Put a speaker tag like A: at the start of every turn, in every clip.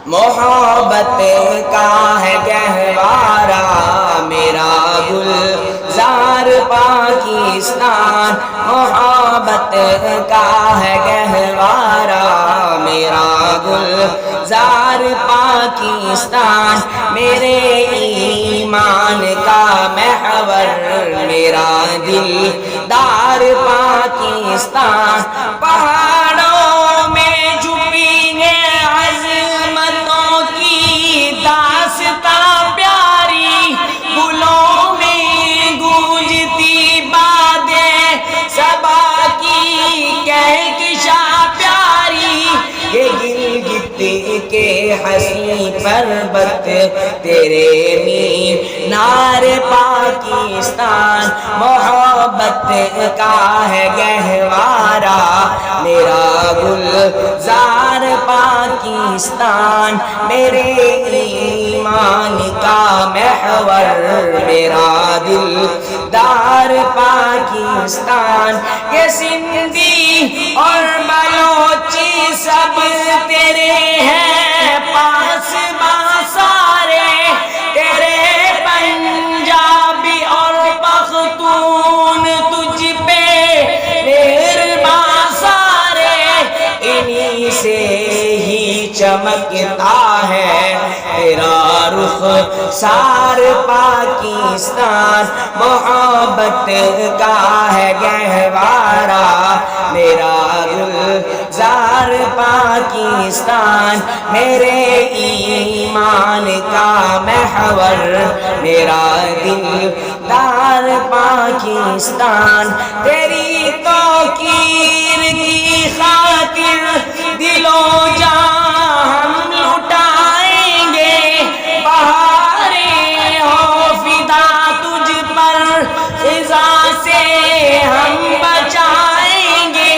A: محبت کا ہے گہوارہ میرا گلزار پاکستان، محبت کا ہے گہوارہ میرا گلزار پاکستان، میرے ایمان کا محور میرا دلدار پاکستان، پہاڑوں میں چھپی ہے عظمتوں کی داستاں پیاری، گلوں میں گونجتی بادیں صبا کی کہکشاں پیاری، یہ گلگت کے حسین پربت تیرے مینار پاکستان، محبت کا ہے گہوارہ میرا گلزار پاکستان، میرے ایمان کا محور میرا دلدار پاکستان، یہ سندھی اور بلوچی سب تیرے ہیں پاسباں سارے، تیرے پنجابی اور پختون تجھ پہ مہرباں سارے، انہی سے ہی چمکتا ہے تیرا رخ سار پاکستان، محبت کا ہے گہوارہ میرا گلزار پاکستان، میرے ایمان کا محور میرا دلدار پاکستان، تیری توقیر کی خاطر دل و جان ہم لٹائیں گے، بہاریں ہو فدا تجھ پر خزاں سے ہم بچائیں گے،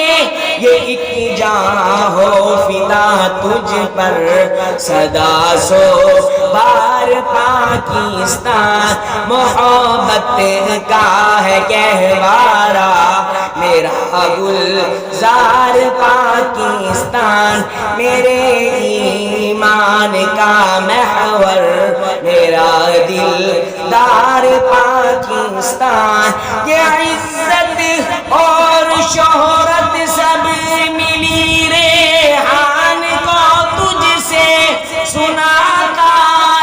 A: یہ ایک جاں ہو فدا تجھ پر صدا سو بار پاکستان، محبت کا ہے گہوارہ میرا گلزار پاکستان، میرے ایمان کا محور میرا دلدار پاکستان، یہ عزت اور شہرت سب ملی ریحان کو تجھ سے سناتا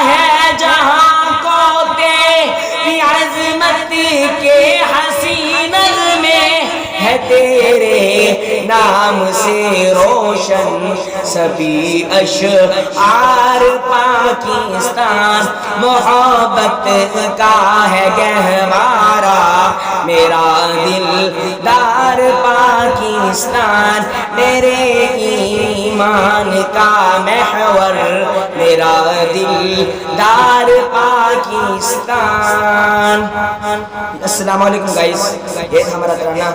A: ہے جہاں کو، تیری عظمت کے حسین میں ہے تیرے نام سے روشن سبھی اشعار پاکستان، محبت کا ہے گہوارہ میرا دلدار پاکستان، میرے ایمان کا محور میرا دلدار پاکستان۔ السلام علیکم گائز، یہ ہمارا ترانہ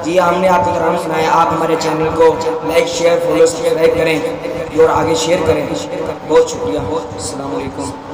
A: جی ہم نے آپ کو ترانہ سنایا، آپ ہمارے چینل کو لائک شیئر فالو سبسکرائب کریں اور آگے شیئر کریں، بہت شکریہ، السلام علیکم۔